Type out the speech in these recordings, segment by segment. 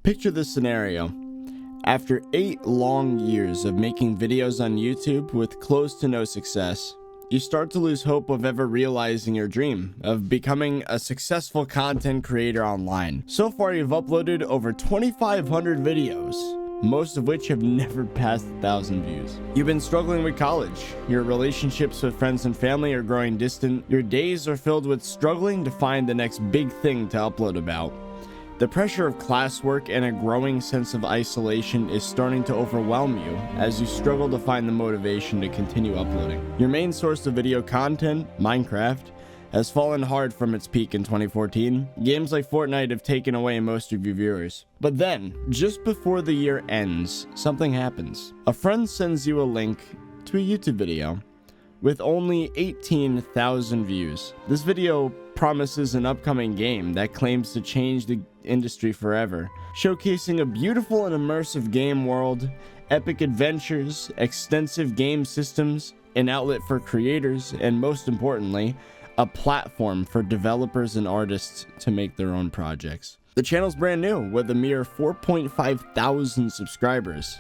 Picture this scenario. After 8 long years of making videos on YouTube with close to no success, you start to lose hope of ever realizing your dream of becoming a successful content creator online. So far, you've uploaded over 2,500 videos, most of which have never passed 1,000 views. You've been struggling with college. Your relationships with friends and family are growing distant. Your days are filled with struggling to find the next big thing to upload about. The pressure of classwork and a growing sense of isolation is starting to overwhelm you as you struggle to find the motivation to continue uploading. Your main source of video content, Minecraft, has fallen hard from its peak in 2014. Games like Fortnite have taken away most of your viewers. But then, just before the year ends, something happens. A friend sends you a link to a YouTube video with only 18,000 views. This video promises an upcoming game that claims to change the industry forever, showcasing a beautiful and immersive game world, epic adventures, extensive game systems, an outlet for creators, and most importantly, a platform for developers and artists to make their own projects. The channel's brand new with a mere 4,500 subscribers,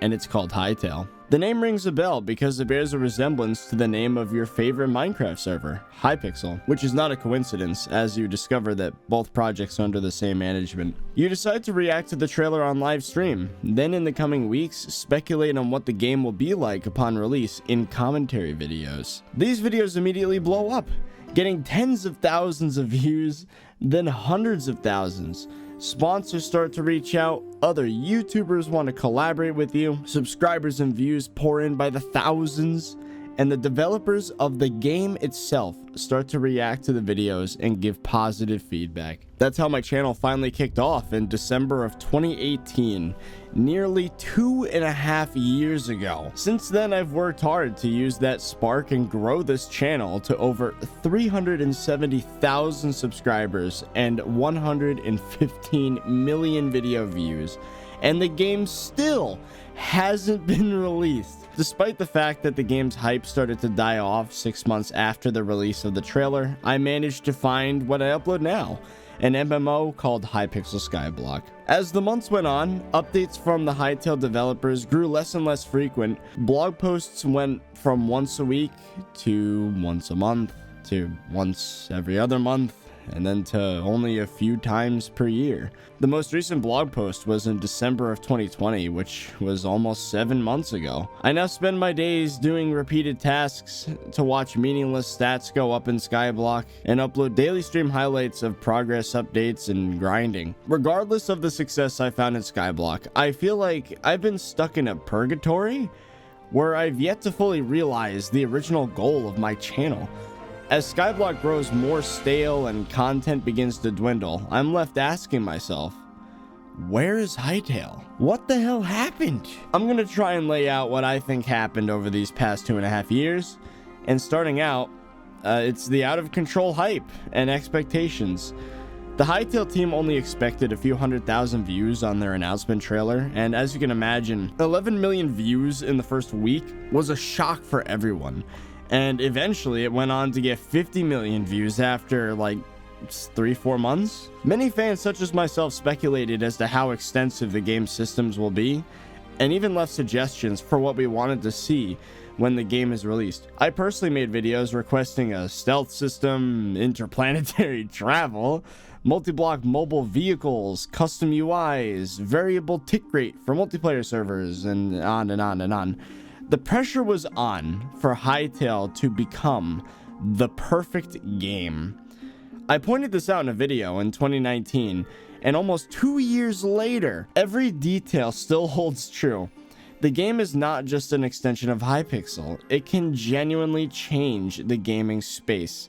and it's called Hytale. The name rings a bell because it bears a resemblance to the name of your favorite Minecraft server, Hypixel, which is not a coincidence as you discover that both projects are under the same management. You decide to react to the trailer on live stream, then in the coming weeks, speculate on what the game will be like upon release in commentary videos. These videos immediately blow up, getting tens of thousands of views, then hundreds of thousands. Sponsors start to reach out, other YouTubers want to collaborate with you, subscribers and views pour in by the thousands, and the developers of the game itself start to react to the videos and give positive feedback. That's how my channel finally kicked off in December of 2018, nearly 2.5 years ago. Since then, I've worked hard to use that spark and grow this channel to over 370,000 subscribers and 115 million video views, and the game still hasn't been released. Despite the fact that the game's hype started to die off 6 months after the release of the trailer, I managed to find what I upload now, an MMO called Hypixel SkyBlock. As the months went on, updates from the Hytale developers grew less and less frequent. Blog posts went from once a week to once a month to once every other month, and then to only a few times per year. The most recent blog post was in December of 2020, which was almost 7 months ago. I now spend my days doing repeated tasks to watch meaningless stats go up in SkyBlock and upload daily stream highlights of progress updates and grinding. Regardless of the success I found in SkyBlock, I feel like I've been stuck in a purgatory where I've yet to fully realize the original goal of my channel. As SkyBlock grows more stale and content begins to dwindle, I'm left asking myself, where is Hytale? What the hell happened? I'm gonna try and lay out what I think happened over these past 2.5 years. And starting out, it's the out of control hype and expectations. The Hytale team only expected a few 100,000 views on their announcement trailer, and as you can imagine, 11 million views in the first week was a shock for everyone. And eventually it went on to get 50 million views after like 3-4 months. Many fans such as myself speculated as to how extensive the game's systems will be, and even left suggestions for what we wanted to see when the game is released. I personally made videos requesting a stealth system, interplanetary travel, multi-block mobile vehicles, custom UIs, variable tick rate for multiplayer servers, and on and on and on. The pressure was on for Hytale to become the perfect game. I pointed this out in a video in 2019, and almost 2 years later, every detail still holds true. The game is not just an extension of Hypixel, it can genuinely change the gaming space.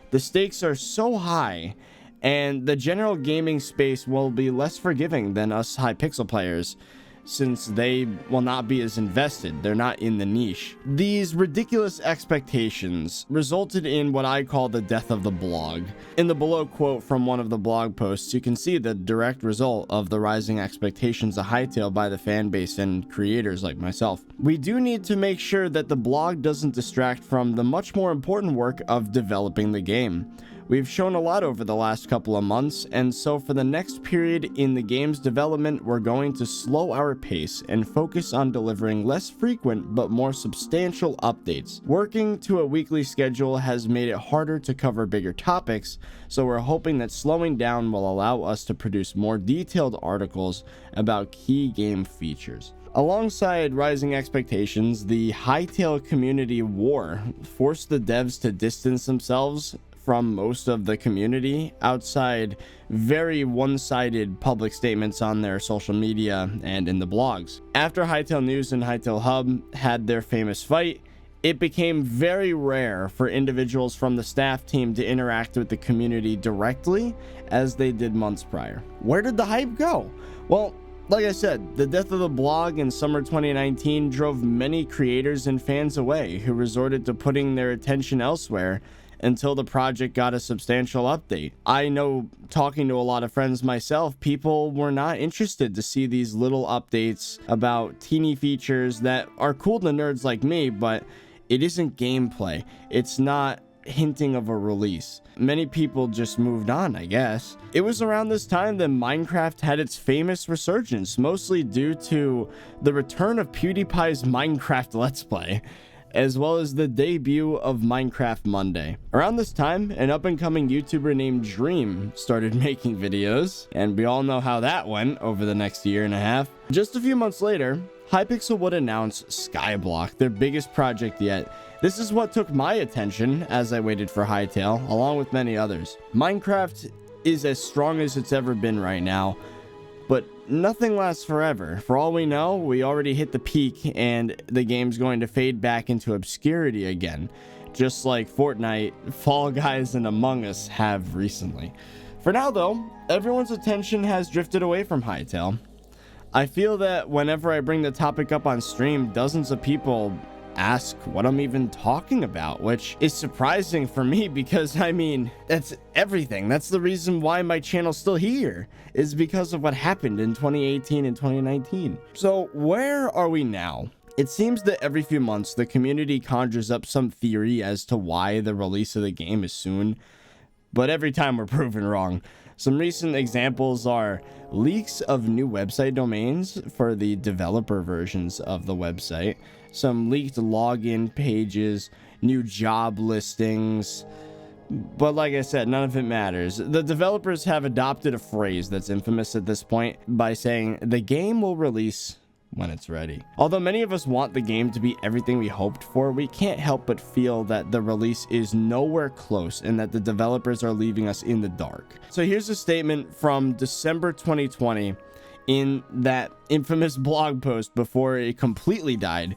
The stakes are so high, and the general gaming space will be less forgiving than us Hypixel players, since they will not be as invested. They're not in the niche. These ridiculous expectations resulted in what I call the death of the blog. In the below quote from one of the blog posts, you can see the direct result of the rising expectations of Hytale by the fan base and creators like myself. We do need to make sure that the blog doesn't distract from the much more important work of developing the game. We've shown a lot over the last couple of months, and so for the next period in the game's development, we're going to slow our pace and focus on delivering less frequent but more substantial updates. Working to a weekly schedule has made it harder to cover bigger topics, so we're hoping that slowing down will allow us to produce more detailed articles about key game features. Alongside rising expectations, the Hytale community war forced the devs to distance themselves from most of the community outside very one-sided public statements on their social media and in the blogs. After Hytale News and Hytale Hub had their famous fight, it became very rare for individuals from the staff team to interact with the community directly as they did months prior. Where did the hype go? Well, like I said, the death of the blog in summer 2019 drove many creators and fans away who resorted to putting their attention elsewhere until the project got a substantial update. I know, talking to a lot of friends myself, people were not interested to see these little updates about teeny features that are cool to nerds like me, but it isn't gameplay. It's not hinting of a release. Many people just moved on, I guess. It was around this time that Minecraft had its famous resurgence, mostly due to the return of PewDiePie's Minecraft Let's Play, as well as the debut of Minecraft Monday. Around this time, an up-and-coming YouTuber named Dream started making videos, and we all know how that went over the next year and a half. Just a few months later, Hypixel would announce SkyBlock, their biggest project yet. This is what took my attention as I waited for Hytale, along with many others. Minecraft is as strong as it's ever been right now, but nothing lasts forever. For all we know, we already hit the peak and the game's going to fade back into obscurity again, just like Fortnite, Fall Guys, and Among Us have recently. For now though, everyone's attention has drifted away from Hytale. I feel that whenever I bring the topic up on stream, dozens of people ask what I'm even talking about, which is surprising for me because, I mean, that's everything. That's the reason why my channel's still here, is because of what happened in 2018 and 2019. So where are we now? It seems that every few months, the community conjures up some theory as to why the release of the game is soon, but every time we're proven wrong. Some recent examples are leaks of new website domains for the developer versions of the website, some leaked login pages, new job listings, but like I said, none of it matters. The developers have adopted a phrase that's infamous at this point by saying the game will release when it's ready. Although many of us want the game to be everything we hoped for, we can't help but feel that the release is nowhere close and that the developers are leaving us in the dark. So here's a statement from December 2020 in that infamous blog post before it completely died,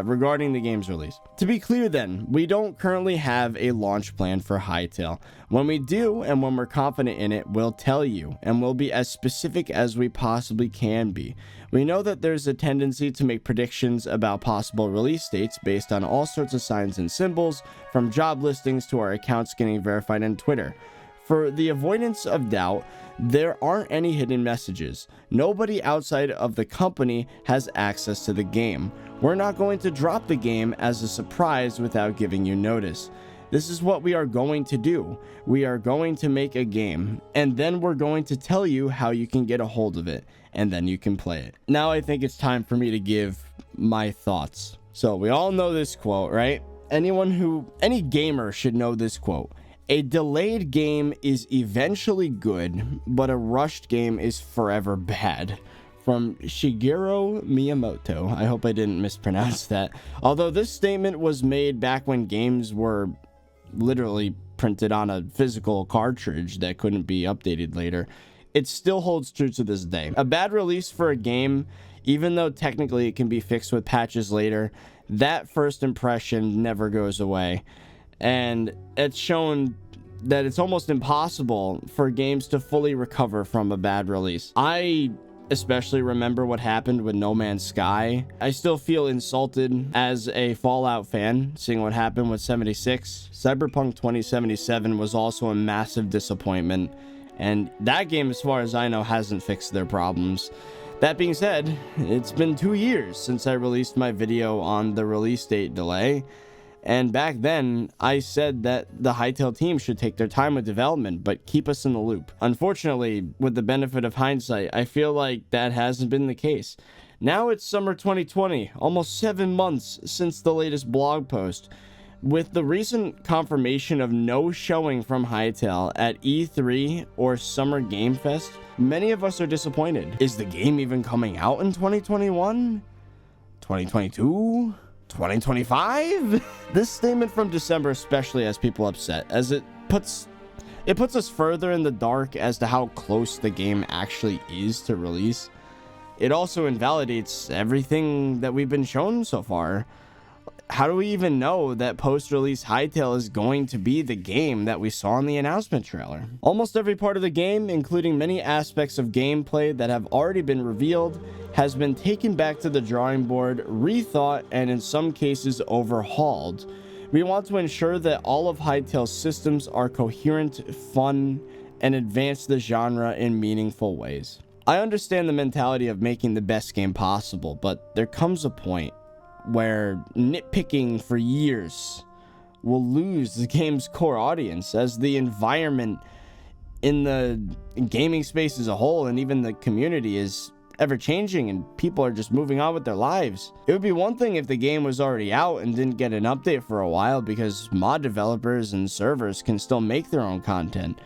regarding the game's release. To be clear then, we don't currently have a launch plan for Hytale. When we do, and when we're confident in it, we'll tell you, and we'll be as specific as we possibly can be. We know that there's a tendency to make predictions about possible release dates based on all sorts of signs and symbols, from job listings to our accounts getting verified on Twitter. For the avoidance of doubt, there aren't any hidden messages. Nobody outside of the company has access to the game. We're not going to drop the game as a surprise without giving you notice. This is what we are going to do. We are going to make a game, and then we're going to tell you how you can get a hold of it, and then you can play it. Now I think it's time for me to give my thoughts. So we all know this quote, right? Any gamer should know this quote. A delayed game is eventually good, but a rushed game is forever bad. From Shigeru Miyamoto. I hope I didn't mispronounce that. Although this statement was made back when games were literally printed on a physical cartridge that couldn't be updated later, it still holds true to this day. A bad release for a game, even though technically it can be fixed with patches later, that first impression never goes away. And it's shown that it's almost impossible for games to fully recover from a bad release. I especially remember what happened with No Man's Sky. I still feel insulted as a Fallout fan, seeing what happened with 76. Cyberpunk 2077 was also a massive disappointment, and that game, as far as I know, hasn't fixed their problems. That being said, it's been 2 years since I released my video on the release date delay, And back then, I said that the Hytale team should take their time with development, but keep us in the loop. Unfortunately, with the benefit of hindsight, I feel like that hasn't been the case. Now it's summer 2020, almost 7 months since the latest blog post. With the recent confirmation of no showing from Hytale at E3 or Summer Game Fest, many of us are disappointed. Is the game even coming out in 2021? 2022? 2025? This statement from December especially has people upset, as it puts us further in the dark as to how close the game actually is to release. It also invalidates everything that we've been shown so far. How do we even know that post-release Hytale is going to be the game that we saw in the announcement trailer? Almost every part of the game, including many aspects of gameplay that have already been revealed, has been taken back to the drawing board, rethought, and in some cases overhauled. We want to ensure that all of Hytale's systems are coherent, fun, and advance the genre in meaningful ways. I understand the mentality of making the best game possible, but there comes a point where nitpicking for years will lose the game's core audience, as the environment in the gaming space as a whole and even the community is ever changing and people are just moving on with their lives. It would be one thing if the game was already out and didn't get an update for a while, because mod developers and servers can still make their own content.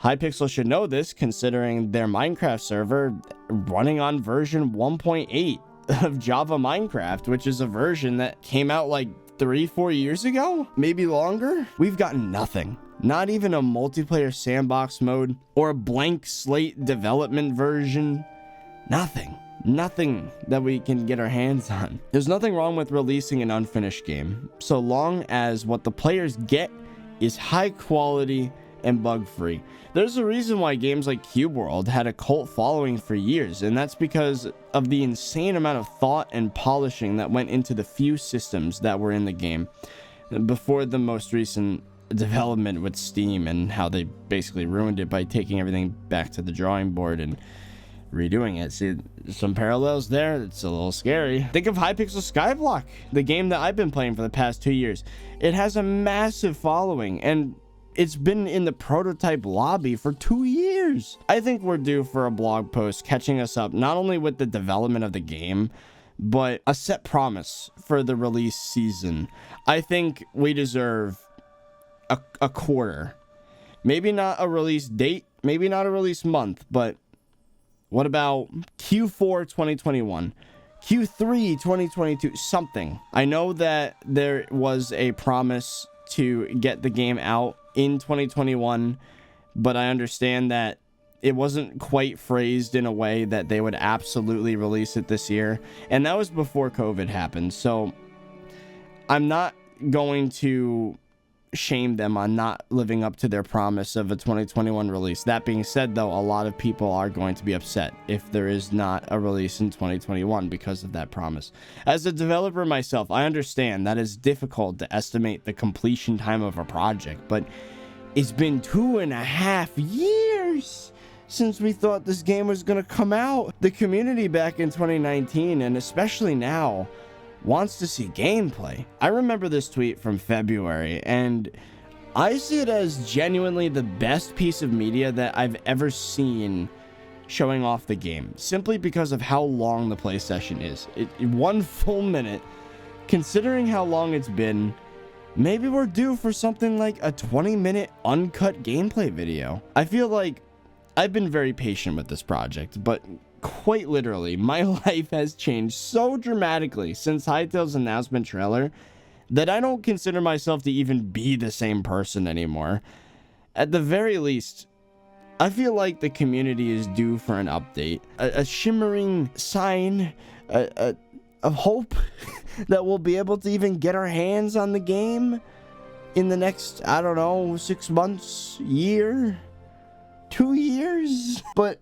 Hypixel should know this, considering their Minecraft server running on version 1.8 of Java Minecraft, which is a version that came out like 3-4 years ago, maybe longer. We've gotten nothing. Not even a multiplayer sandbox mode or a blank slate development version. Nothing that we can get our hands on. There's nothing wrong with releasing an unfinished game, so long as what the players get is high quality and bug-free. There's a reason why games like Cube World had a cult following for years, and that's because of the insane amount of thought and polishing that went into the few systems that were in the game before the most recent development with Steam and how they basically ruined it by taking everything back to the drawing board and redoing it. See some parallels there? It's a little scary. Think of Hypixel SkyBlock, the game that I've been playing for the past 2 years. It has a massive following, and it's been in the prototype lobby for 2 years. I think we're due for a blog post catching us up not only with the development of the game, but a set promise for the release season. I think we deserve a quarter. Maybe not a release date, maybe not a release month, but what about Q4 2021? Q3 2022, something. I know that there was a promise to get the game out in 2021, but I understand that it wasn't quite phrased in a way that they would absolutely release it this year, and that was before COVID happened. So I'm not going to shame them on not living up to their promise of a 2021 release. That being said, though, a lot of people are going to be upset if there is not a release in 2021 because of that promise. As a developer myself, I understand that it's difficult to estimate the completion time of a project, but it's been 2.5 years since we thought this game was going to come out. The community back in 2019, and especially now, wants to see gameplay. I remember this tweet from February, and I see it as genuinely the best piece of media that I've ever seen showing off the game, simply because of how long the play session is. 1 full minute. Considering how long it's been, maybe we're due for something like a 20-minute uncut gameplay video. I feel like I've been very patient with this project, but quite literally, my life has changed so dramatically since Hytale's announcement trailer that I don't consider myself to even be the same person anymore. At the very least, I feel like the community is due for an update, a shimmering sign of hope that we'll be able to even get our hands on the game in the next, I don't know, 6 months, year, 2 years. But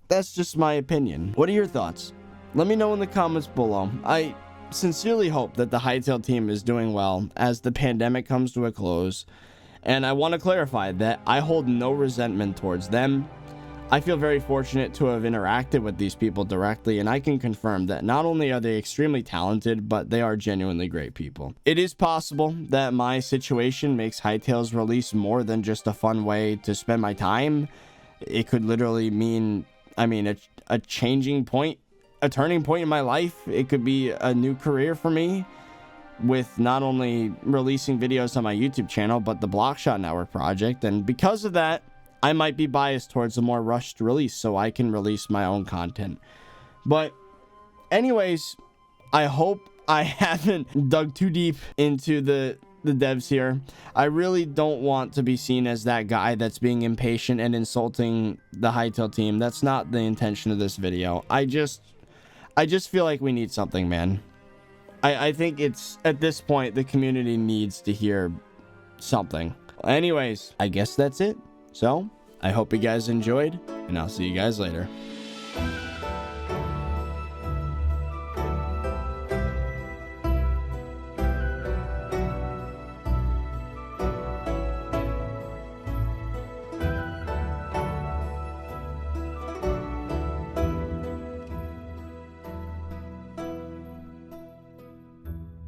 that's just my opinion. What are your thoughts? Let me know in the comments below. I sincerely hope that the Hytale team is doing well as the pandemic comes to a close. And I want to clarify that I hold no resentment towards them. I feel very fortunate to have interacted with these people directly, and I can confirm that not only are they extremely talented, but they are genuinely great people. It is possible that my situation makes Hytale's release more than just a fun way to spend my time. It could literally mean, a changing point, a turning point in my life. It could be a new career for me, with not only releasing videos on my YouTube channel, but the Blockshot Network project. And because of that, I might be biased towards a more rushed release so I can release my own content. But anyways, I hope I haven't dug too deep into the devs here. I really don't want to be seen as that guy that's being impatient and insulting the Hytale team. That's not the intention of this video. I just feel like we need something, man. I think it's, at this point, the community needs to hear something. Anyways, I guess that's it. So, I hope you guys enjoyed, and I'll see you guys later.